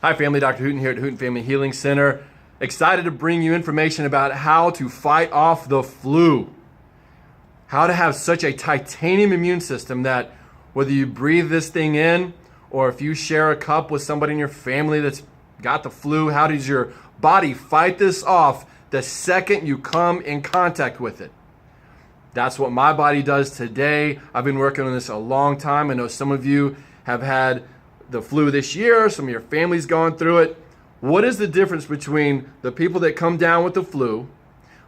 Hi family, Dr. Hooten here at Hooten Family Healing Center. Excited to bring you information about how to fight off the flu. How to have such a titanium immune system that whether you breathe this thing in or if you share a cup with somebody in your family that's got the flu, how does your body fight this off the second you come in contact with it? That's what my body does today. I've been working on this a long time. I know some of you have had the flu this year. Some of your family's gone through it. What is the difference between the people that come down with the flu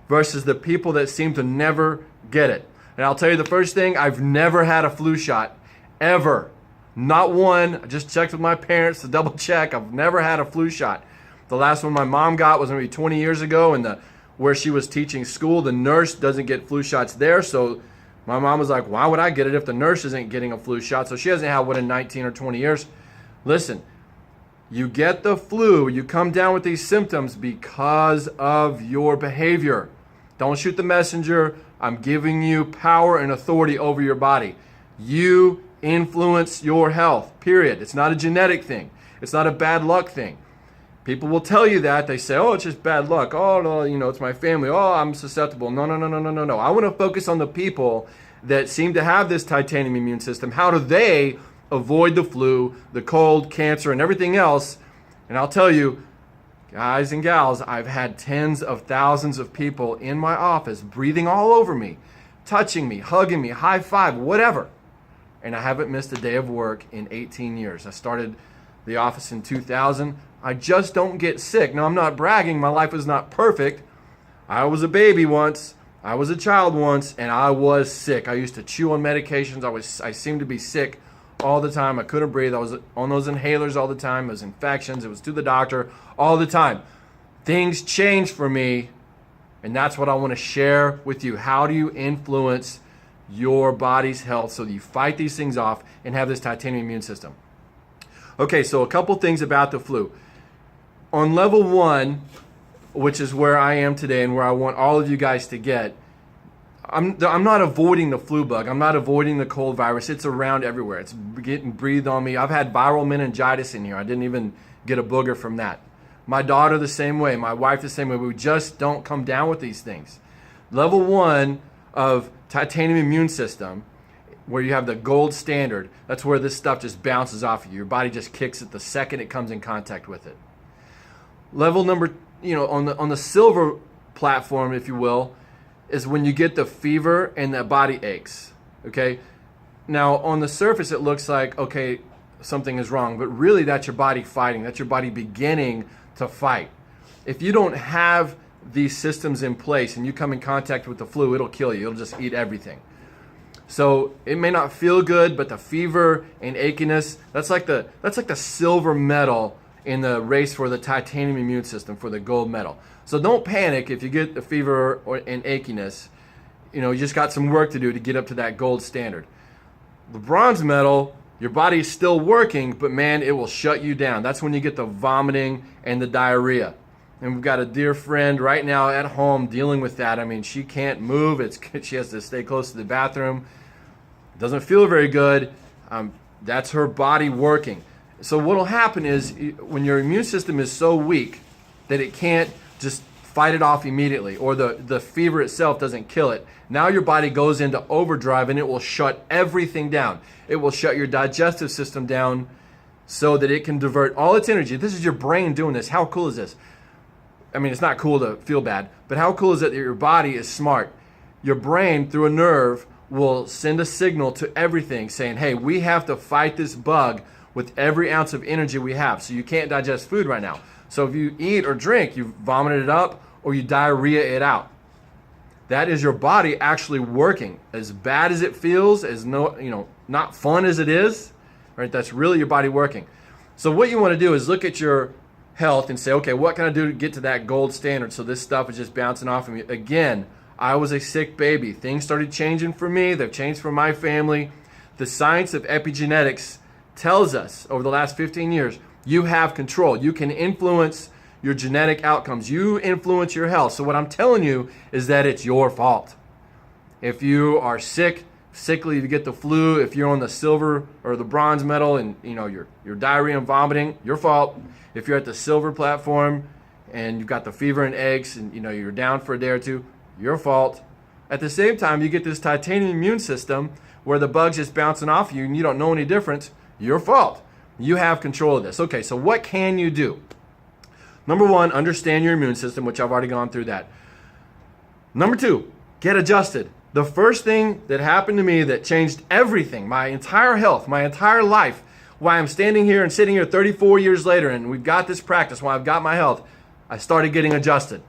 versus the people that seem to never get it? And I'll tell you the first thing, I've never had a flu shot, ever. Not one. I just checked with my parents to double check. I've never had a flu shot. The last one my mom got was maybe 20 years ago, and where she was teaching school, the nurse doesn't get flu shots there, so my mom was like, why would I get it if the nurse isn't getting a flu shot? So she hasn't had one in 19 or 20 years. Listen, you get the flu, you come down with these symptoms because of your behavior. Don't shoot the messenger. I'm giving you power and authority over your body. You influence your health, period. It's not a genetic thing. It's not a bad luck thing. People will tell you that. They say, oh, it's just bad luck. Oh, no, it's my family. Oh, I'm susceptible. No. I want to focus on the people that seem to have this titanium immune system. How do they avoid the flu, the cold, cancer, and everything else? And I'll tell you, guys and gals, I've had tens of thousands of people in my office breathing all over me, touching me, hugging me, high five, whatever. And I haven't missed a day of work in 18 years. I started the office in 2000. I just don't get sick. Now, I'm not bragging. My life is not perfect. I was a baby once. I was a child once, and I was sick. I used to chew on medications. I seemed to be sick all the time. I couldn't breathe. I was on those inhalers all the time. It was infections. It was to the doctor all the time. Things changed for me, and that's what I want to share with you. How do you influence your body's health so that you fight these things off and have this titanium immune system? Okay, so a couple things about the flu. On level 1, which is where I am today and where I want all of you guys to get, I'm not avoiding the flu bug. I'm not avoiding the cold virus. It's around everywhere. It's getting breathed on me. I've had viral meningitis in here. I didn't even get a booger from that. My daughter the same way. My wife the same way. We just don't come down with these things. Level 1 of titanium immune system, where you have the gold standard, that's where this stuff just bounces off of you. Your body just kicks it the second it comes in contact with it. Level number, on the silver platform, if you will, is when you get the fever and the body aches, okay? Now, on the surface, it looks like, okay, something is wrong, but really that's your body fighting. That's your body beginning to fight. If you don't have these systems in place and you come in contact with the flu, it'll kill you. It'll just eat everything. So it may not feel good, but the fever and achiness, that's like the silver medal in the race for the titanium immune system, for the gold medal. So don't panic if you get the fever and achiness. You just got some work to do to get up to that gold standard. The bronze medal, your body is still working, but man, it will shut you down. That's when you get the vomiting and the diarrhea. And we've got a dear friend right now at home dealing with that. I mean, she can't move. She has to stay close to the bathroom. Doesn't feel very good. That's her body working. So what will happen is when your immune system is so weak that it can't just fight it off immediately, or the fever itself doesn't kill it, now your body goes into overdrive and it will shut everything down. It will shut your digestive system down so that it can divert all its energy. This is your brain doing this. How cool is this? I mean, it's not cool to feel bad, but how cool is it that your body is smart? Your brain, through a nerve, will send a signal to everything saying, hey, we have to fight this bug with every ounce of energy we have. So you can't digest food right now. So if you eat or drink, you vomit it up or you diarrhea it out. That is your body actually working. As bad as it feels, as not fun as it is, right? That's really your body working. So what you want to do is look at your health and say, okay, what can I do to get to that gold standard so this stuff is just bouncing off of me? Again, I was a sick baby. Things started changing for me. They've changed for my family. The science of epigenetics tells us over the last 15 years, you have control. You can influence your genetic outcomes. You influence your health. So what I'm telling you is that it's your fault. If you are sick, sickly if you get the flu. If you're on the silver or the bronze medal and you're diarrhea and vomiting, your fault. If you're at the silver platform and you've got the fever and aches and you're down for a day or two, your fault. At the same time, you get this titanium immune system where the bug's just bouncing off you and you don't know any difference, your fault. You have control of this. Okay, so what can you do? Number one, understand your immune system, which I've already gone through that. Number two, get adjusted. The first thing that happened to me that changed everything, my entire health, my entire life, why I'm standing here and sitting here 34 years later and we've got this practice, why I've got my health, I started getting adjusted.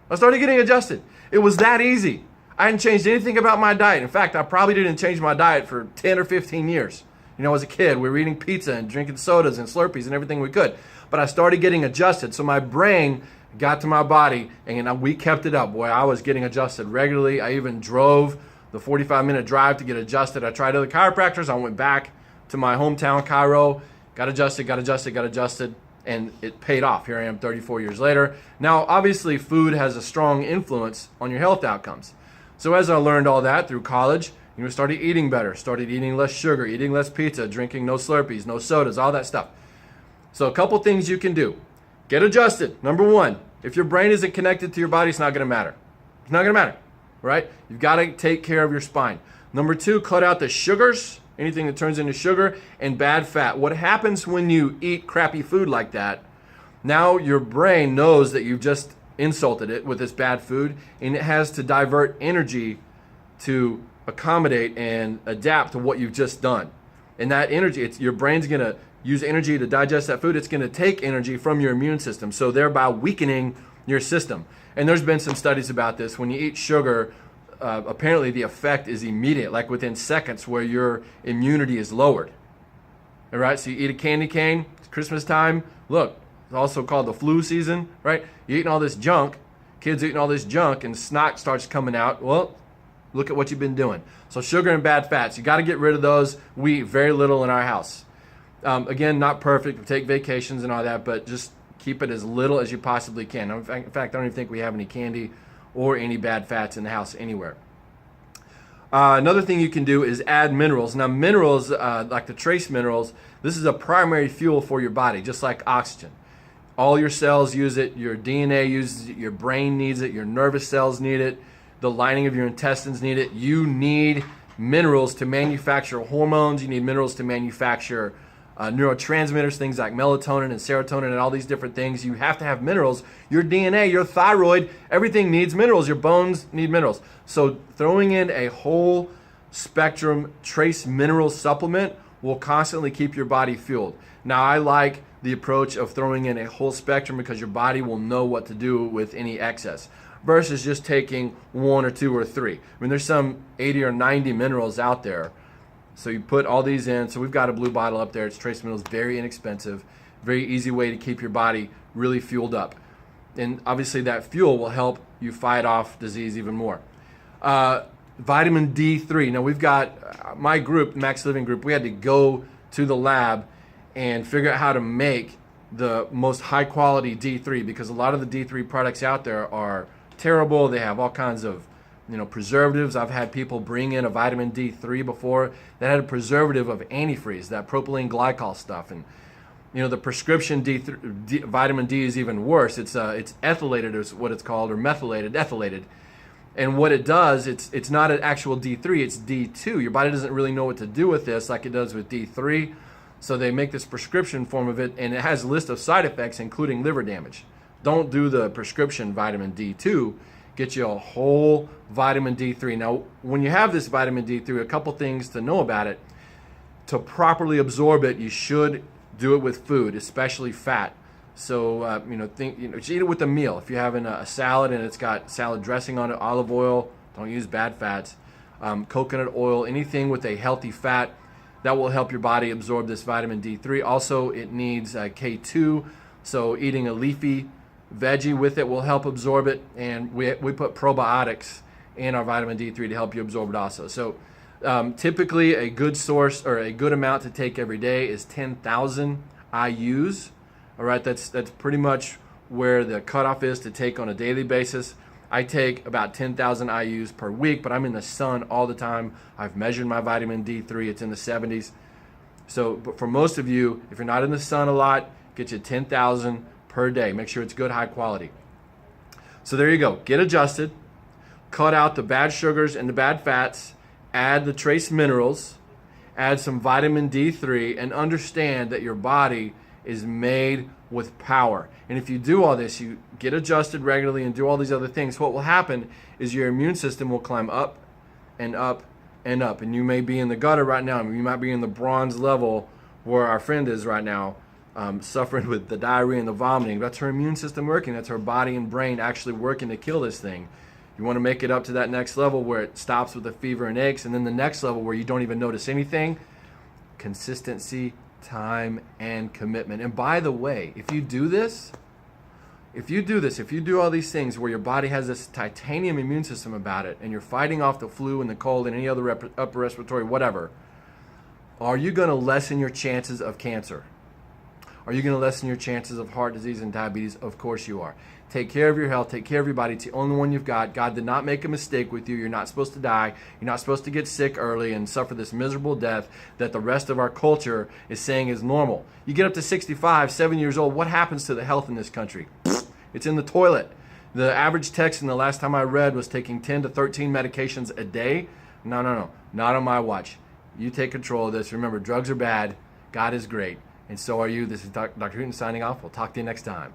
It was that easy. I hadn't changed anything about my diet. In fact, I probably didn't change my diet for 10 or 15 years. As a kid, we were eating pizza and drinking sodas and Slurpees and everything we could. But I started getting adjusted. So my brain got to my body and we kept it up. Boy, I was getting adjusted regularly. I even drove the 45-minute drive to get adjusted. I tried other chiropractors. I went back to my hometown, Cairo, got adjusted, and it paid off. Here I am 34 years later. Now, obviously, food has a strong influence on your health outcomes. So as I learned all that through college, started eating better, started eating less sugar, eating less pizza, drinking no Slurpees, no sodas, all that stuff. So a couple things you can do. Get adjusted. Number one, if your brain isn't connected to your body, it's not going to matter. It's not going to matter, right? You've got to take care of your spine. Number two, cut out the sugars, anything that turns into sugar, and bad fat. What happens when you eat crappy food like that, now your brain knows that you've just insulted it with this bad food, and it has to divert energy to accommodate and adapt to what you've just done. And that energy, your brain's going to use energy to digest that food. It's going to take energy from your immune system, so thereby weakening your system. And there's been some studies about this. When you eat sugar, apparently the effect is immediate, like within seconds, where your immunity is lowered. All right, so you eat a candy cane, it's Christmas time. Look, it's also called the flu season, right? You're eating all this junk, kids eating all this junk, and snot starts coming out. Well, look at what you've been doing. So sugar and bad fats, you got to get rid of those. We eat very little in our house. Again, not perfect. We take vacations and all that, but just keep it as little as you possibly can. In fact, I don't even think we have any candy or any bad fats in the house anywhere. Another thing you can do is add minerals. Now, minerals, like the trace minerals, this is a primary fuel for your body, just like oxygen. All your cells use it. Your DNA uses it. Your brain needs it. Your nervous cells need it. The lining of your intestines need it. You need minerals to manufacture hormones. You need minerals to manufacture neurotransmitters, things like melatonin and serotonin and all these different things. You have to have minerals. Your DNA, your thyroid, everything needs minerals. Your bones need minerals. So throwing in a whole spectrum trace mineral supplement will constantly keep your body fueled. Now, I like the approach of throwing in a whole spectrum because your body will know what to do with any excess, versus just taking one or two or three. I mean, there's some 80 or 90 minerals out there. So you put all these in. So we've got a blue bottle up there. It's trace minerals, very inexpensive, very easy way to keep your body really fueled up. And obviously that fuel will help you fight off disease even more. Vitamin D3. Now we've got my group, Max Living Group, we had to go to the lab and figure out how to make the most high quality D3, because a lot of the D3 products out there are terrible. They have all kinds of preservatives. I've had people bring in a vitamin D3 before that had a preservative of antifreeze, that propylene glycol stuff. And the prescription vitamin D is even worse. It's ethylated is what it's called, or ethylated. And what it does, it's not an actual D3, it's D2. Your body doesn't really know what to do with this like it does with D3. So they make this prescription form of it, and it has a list of side effects, including liver damage. Don't do the prescription vitamin D2. Get you a whole vitamin D3. Now, when you have this vitamin D3, a couple things to know about it. To properly absorb it, you should do it with food, especially fat. So, just eat it with a meal. If you're having a salad and it's got salad dressing on it, olive oil, don't use bad fats, coconut oil, anything with a healthy fat, that will help your body absorb this vitamin D3. Also, it needs K2, so eating a leafy veggie with it will help absorb it, and we put probiotics in our vitamin D3 to help you absorb it also. So typically a good source or a good amount to take every day is 10,000 IUs. All right, that's pretty much where the cutoff is to take on a daily basis. I take about 10,000 IUs per week, but I'm in the sun all the time. I've measured my vitamin D3. It's in the 70s. So but for most of you, if you're not in the sun a lot, get you 10,000 per day. Make sure it's good, high quality. So there you go. Get adjusted. Cut out the bad sugars and the bad fats. Add the trace minerals. Add some vitamin D3 and understand that your body is made with power. And if you do all this, you get adjusted regularly and do all these other things, what will happen is your immune system will climb up and up and up. And you may be in the gutter right now. You might be in the bronze level where our friend is right now, suffering with the diarrhea and the vomiting. That's her immune system working. That's her body and brain actually working to kill this thing. You want to make it up to that next level where it stops with the fever and aches, and then the next level where you don't even notice anything. Consistency, time, and commitment. And by the way, if you do all these things where your body has this titanium immune system about it, and you're fighting off the flu and the cold and any other upper respiratory, whatever, are you going to lessen your chances of cancer? Are you going to lessen your chances of heart disease and diabetes? Of course you are. Take care of your health. Take care of your body. It's the only one you've got. God did not make a mistake with you. You're not supposed to die. You're not supposed to get sick early and suffer this miserable death that the rest of our culture is saying is normal. You get up to 65, 7 years old, what happens to the health in this country? It's in the toilet. The average Texan, the last time I read, was taking 10 to 13 medications a day. No. Not on my watch. You take control of this. Remember, drugs are bad. God is great. And so are you. This is Dr. Hooten signing off. We'll talk to you next time.